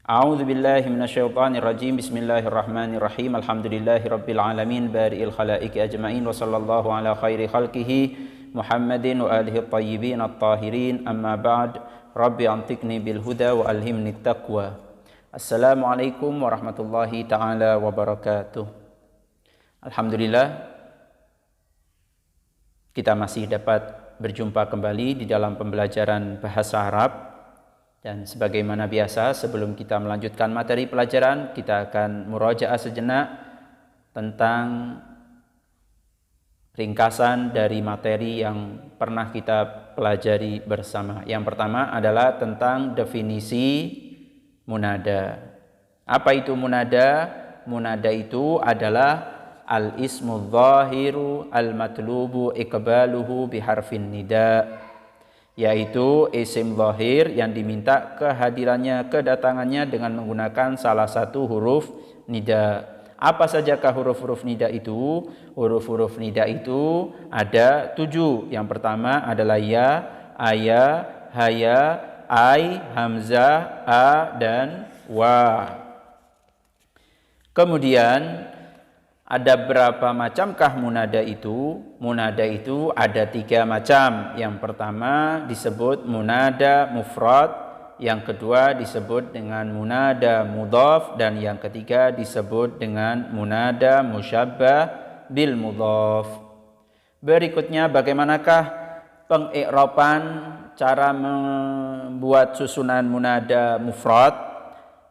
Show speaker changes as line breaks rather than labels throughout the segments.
A'udzu billahi minasyaitonir rajim. Bismillahirrahmanirrahim. Alhamdulillahirabbil alamin bari'il khalaiqi ajmain wa sallallahu ala khairi khalqihi Muhammadin wa alihi thayyibin at-tahirin. Amma ba'd. Rabbi antiqni bil huda wa alhimni taqwa. Assalamualaikum warahmatullahi taala wabarakatuh. Alhamdulillah kita masih dapat berjumpa kembali di dalam pembelajaran bahasa Arab. Dan sebagaimana biasa, sebelum kita melanjutkan materi pelajaran, kita akan murajaah sejenak tentang ringkasan dari materi yang pernah kita pelajari bersama. Yang pertama adalah tentang definisi munada. Apa itu munada? Munada itu adalah al-ismu dhahiru al-matlubu iqbaluhu biharfin nida, yaitu isim zahir yang diminta kehadirannya, kedatangannya dengan menggunakan salah satu huruf nida. Apa sajakah huruf-huruf nida itu? Huruf-huruf nida itu ada 7. Yang pertama adalah ya, aya, haya, ai, hamzah, a, dan wa. Kemudian ada berapa macamkah munada itu? Munada itu ada 3 macam. Yang pertama disebut munada mufrad, yang kedua disebut dengan munada mudhaf, dan yang ketiga disebut dengan munada musyabbah bil mudhaf. Berikutnya bagaimanakah pengi'raban cara membuat susunan munada mufrad?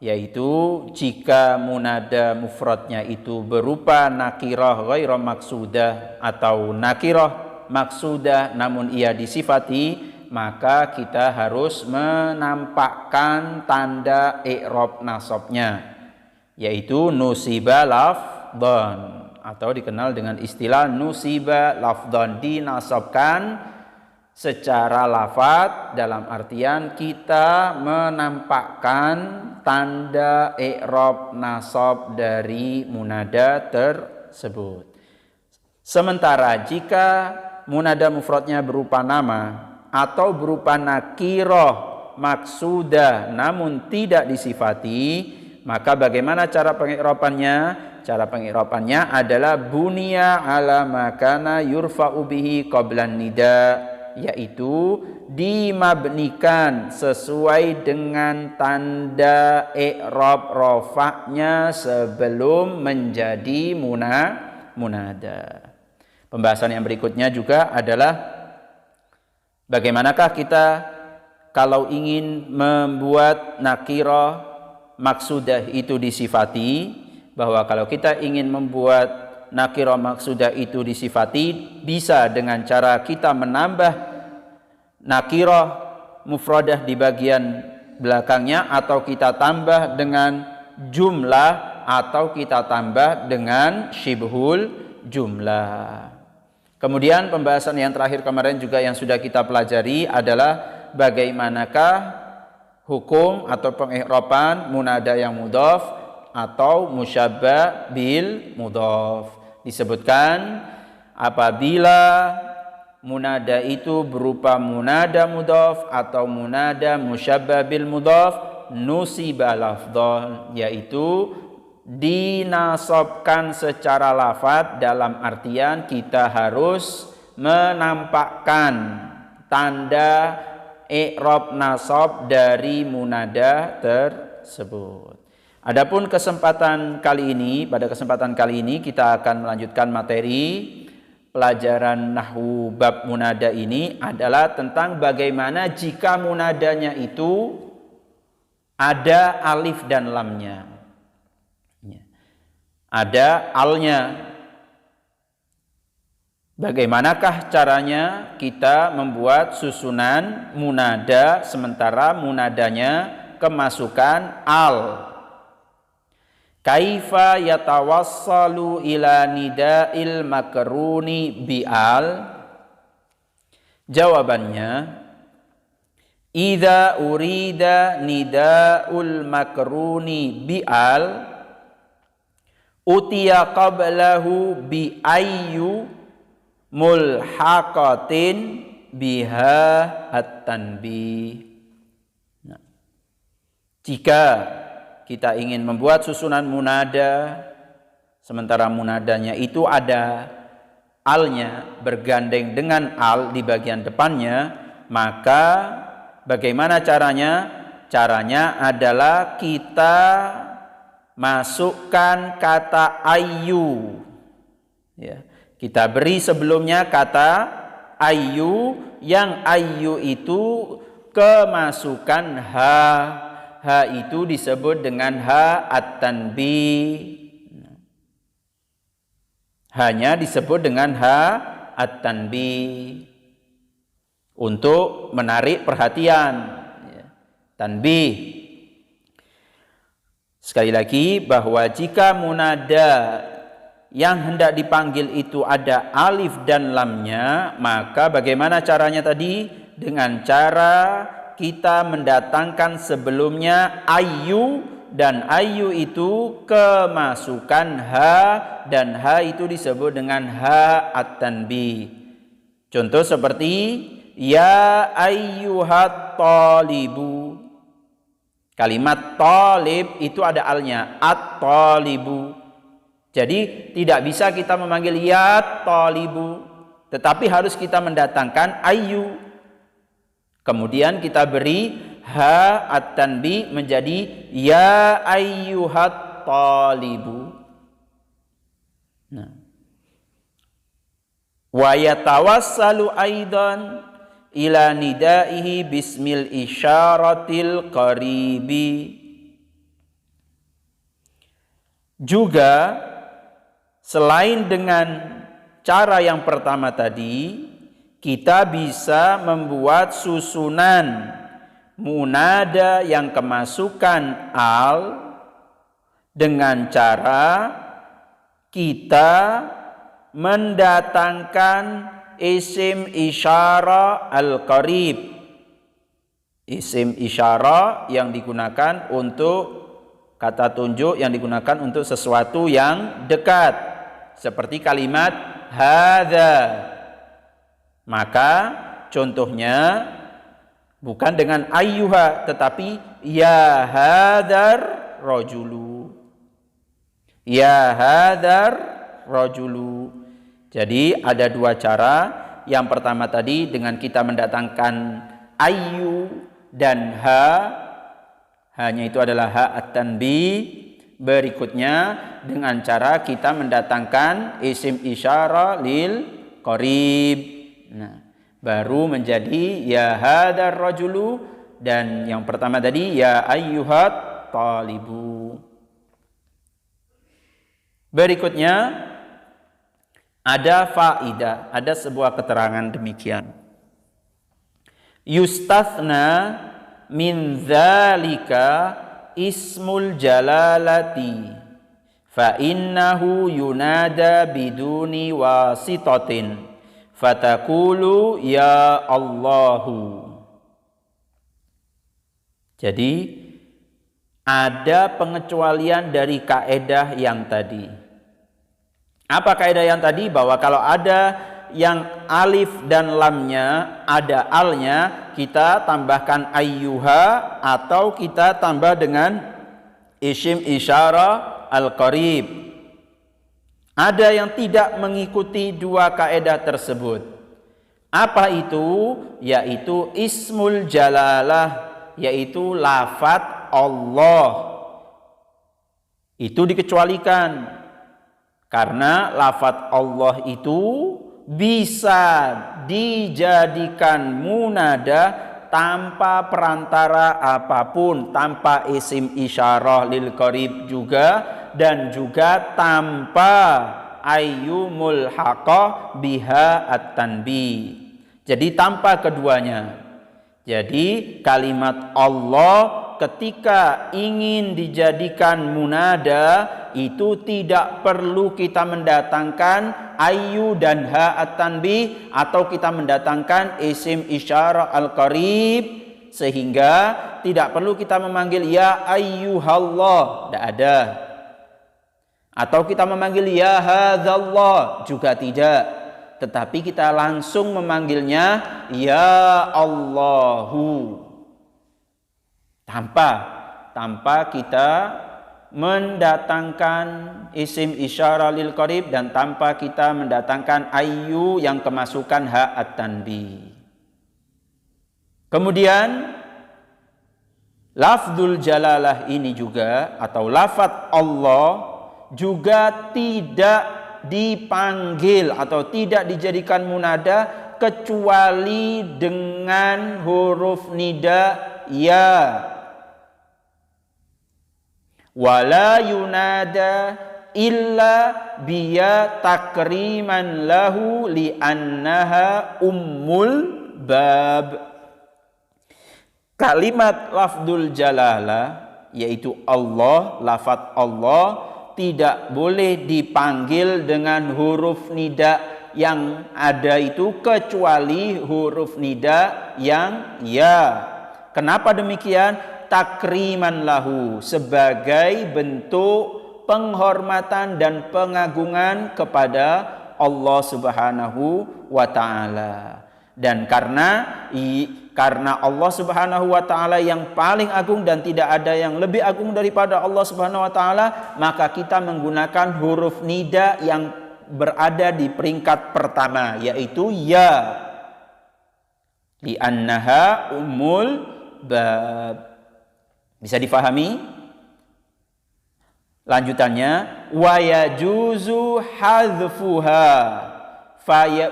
Yaitu jika munada mufradnya itu berupa nakirah ghairah maksudah atau nakirah maksudah namun ia disifati, maka kita harus menampakkan tanda i'rab nasabnya, yaitu nusiba lafdhan atau dikenal dengan istilah nusiba lafdhan, dinasabkan secara lafadz dalam artian kita menampakkan tanda i'rab nasab dari munada tersebut. Sementara jika munada mufradnya berupa nama atau berupa nakirah maksudah namun tidak disifati, maka bagaimana cara pengi'rabannya? Cara pengi'rabannya adalah bunya ala makana yurfa'u bihi qablan nida, yaitu dimabnikan sesuai dengan tanda i'rab rafa'nya sebelum menjadi munada. Pembahasan yang berikutnya juga adalah bagaimanakah kita kalau ingin membuat nakirah maksudah itu disifati, bahwa kalau kita ingin membuat nakirah maksudah itu disifati bisa dengan cara kita menambah nakirah mufradah di bagian belakangnya, atau kita tambah dengan jumlah, atau kita tambah dengan syibhul jumlah. Kemudian pembahasan yang terakhir kemarin juga yang sudah kita pelajari adalah bagaimanakah hukum atau pengi'raban munada yang mudhaf atau musyabbah bil mudhaf. Disebutkan apabila munada itu berupa munada mudhaf atau munada musyabbah bil mudhaf nusiba lafdhan, yaitu dinasabkan secara lafadz dalam artian kita harus menampakkan tanda i'rab nasab dari munada tersebut. Adapun pada kesempatan kali ini kita akan melanjutkan materi pelajaran nahwu bab munada ini adalah tentang bagaimana jika munadanya itu ada alif dan lamnya. Ada alnya. Bagaimanakah caranya kita membuat susunan munada sementara munadanya kemasukan al? Kaifa yatawassalu ila nida'il makruni bi'al? Jawabannya, idza urida nida'ul makruni bi'al utiya qablahu bi ayyu mulhaqatin biha at-tanbih. Jika kita ingin membuat susunan munada, sementara munadanya itu ada alnya bergandeng dengan al di bagian depannya, maka bagaimana caranya? Caranya adalah kita masukkan kata ayu. Ya, kita beri sebelumnya kata ayu, yang ayu itu kemasukan ha. Ha itu disebut dengan ha at-tanbih. Hanya disebut dengan ha at-tanbih untuk menarik perhatian. Tanbih. Sekali lagi, bahwa jika munada yang hendak dipanggil itu ada alif dan lamnya, maka bagaimana caranya tadi? Dengan cara kita mendatangkan sebelumnya ayu, dan ayu itu kemasukan ha, dan ha itu disebut dengan ha at-tanbih. Contoh seperti ya ayyuhat talibu. Kalimat talib itu ada alnya, at-talibu. Jadi tidak bisa kita memanggil ya talibu, tetapi harus kita mendatangkan ayu. Kemudian kita beri ha at-tanbih menjadi ya ayyuhat talibu. Nah, wa yatawassalu aidan ila nidaihi bismil isyaratil qaribi. Juga selain dengan cara yang pertama tadi, kita bisa membuat susunan munada yang kemasukan al dengan cara kita mendatangkan isim isyara al-qarib. Isim isyara yang digunakan untuk kata tunjuk, yang digunakan untuk sesuatu yang dekat, seperti kalimat hadza. Maka contohnya bukan dengan ayyuha, tetapi ya hadzar rajulu. Ya hadzar rajulu. Jadi ada dua cara. Yang pertama tadi dengan kita mendatangkan ayu dan ha. Hanya itu adalah ha at-tanbih. Berikutnya dengan cara kita mendatangkan isim isyara lil qarib. Nah, baru menjadi ya hadzal rajulu, dan yang pertama tadi ya ayyuhat talibu. Berikutnya ada faidah, ada sebuah keterangan demikian. Yustathna min dzalika ismul jalalati fa innahu yunada biduni wasitatin fatakulu ya Allahu. Jadi ada pengecualian dari kaedah yang tadi. Apa kaidah yang tadi? Bahwa kalau ada yang alif dan lamnya ada alnya, kita tambahkan ayyuha atau kita tambah dengan isim isyara al-qarib. Ada yang tidak mengikuti dua kaidah tersebut. Apa itu? Yaitu ismul jalalah, yaitu lafadz Allah. Itu dikecualikan. Karena lafadz Allah itu bisa dijadikan munada tanpa perantara apapun, tanpa isim isyarah lil qarib juga, dan juga tanpa ayyumul haqqa biha at-tanbih. Jadi tanpa keduanya. Jadi kalimat Allah ketika ingin dijadikan munada itu tidak perlu kita mendatangkan ayu dan ha at-tanbih atau kita mendatangkan isim isyarah al-qarib, sehingga tidak perlu kita memanggil ya ayyuhallah, tidak ada. Atau kita memanggil ya hadzallah, juga tidak. Tetapi kita langsung memanggilnya ya Allahu, tanpa tanpa kita mendatangkan isim isyarah lil qarib dan tanpa kita mendatangkan ayyu yang kemasukan ha at-tanbih. Kemudian lafdzul jalalah ini juga atau lafadz Allah juga tidak dipanggil atau tidak dijadikan munada kecuali dengan huruf nida ya. Wala yunada illa biya takriman lahu li'annaha ummul bab. Kalimat lafdzul jalalah yaitu Allah, lafadz Allah tidak boleh dipanggil dengan huruf nida yang ada itu kecuali huruf nida yang ya. Kenapa demikian? Takriman lahu, sebagai bentuk penghormatan dan pengagungan kepada Allah Subhanahu wa taala. Dan karena Allah Subhanahu wa taala yang paling agung dan tidak ada yang lebih agung daripada Allah Subhanahu wa taala, maka kita menggunakan huruf nida yang berada di peringkat pertama, yaitu ya. Li'annaha ummul bab. Bisa difahami? Lanjutannya, wa yajuzu hadzfuha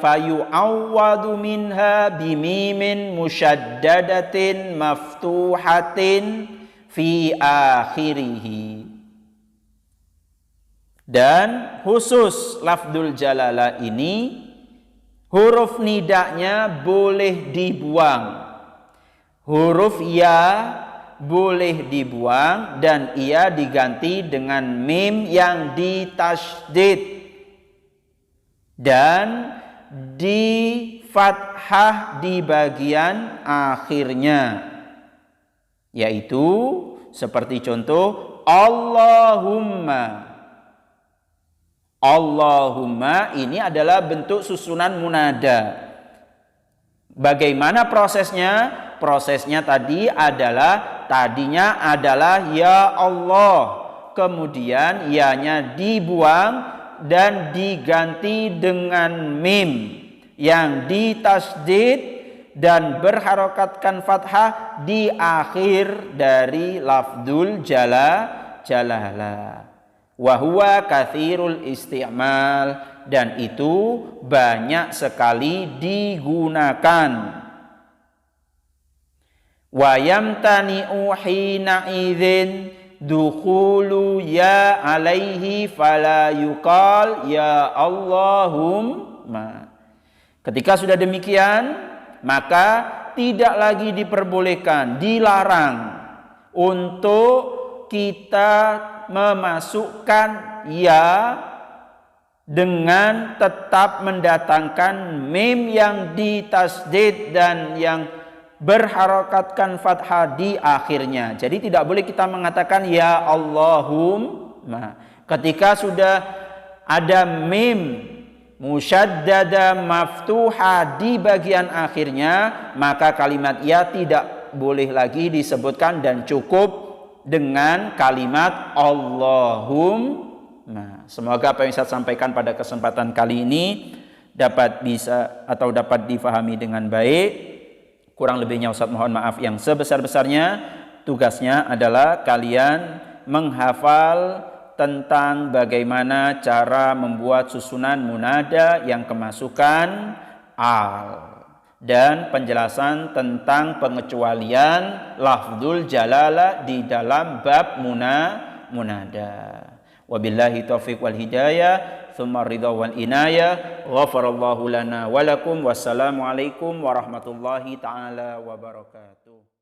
fayu'awwadu minha bimimin musyaddadatin maftuhatin fi akhirih. Dan khusus lafdzul jalalah ini huruf nidanya boleh dibuang. Huruf ya boleh dibuang dan ia diganti dengan mim yang ditasydid dan di fathah di bagian akhirnya, yaitu seperti contoh Allahumma. Allahumma ini adalah bentuk susunan munada. Bagaimana prosesnya? Prosesnya tadinya adalah ya Allah, kemudian ya-nya dibuang dan diganti dengan mim yang ditasydid dan berharokatkan fathah di akhir dari lafdzul jalalah. Wa huwa katsirul isti'mal, dan itu banyak sekali digunakan. Wa yamtani'u hina idzin dukhulu ya alaihi fala yuqal ya Allahumma. Ketika sudah demikian, maka tidak lagi diperbolehkan, dilarang untuk kita memasukkan ya dengan tetap mendatangkan mim yang ditasydid dan yang berharokatkan fathah di akhirnya. Jadi tidak boleh kita mengatakan ya Allahumma ketika sudah ada mim musyaddada maftuha di bagian akhirnya, maka kalimat ya tidak boleh lagi disebutkan dan cukup dengan kalimat Allahumma. Semoga apa yang saya sampaikan pada kesempatan kali ini dapat difahami dengan baik. Kurang lebihnya Ustaz mohon maaf yang sebesar-besarnya. Tugasnya adalah kalian menghafal tentang bagaimana cara membuat susunan munada yang kemasukan al, dan penjelasan tentang pengecualian lafdzul jalalah di dalam bab munada. Wabillahi taufiq wal hidayah, tsumma ridha wal inayah. Ghafarallahu lana wa lakum. Wassalamu alaikum warahmatullahi taala wabarakatuh.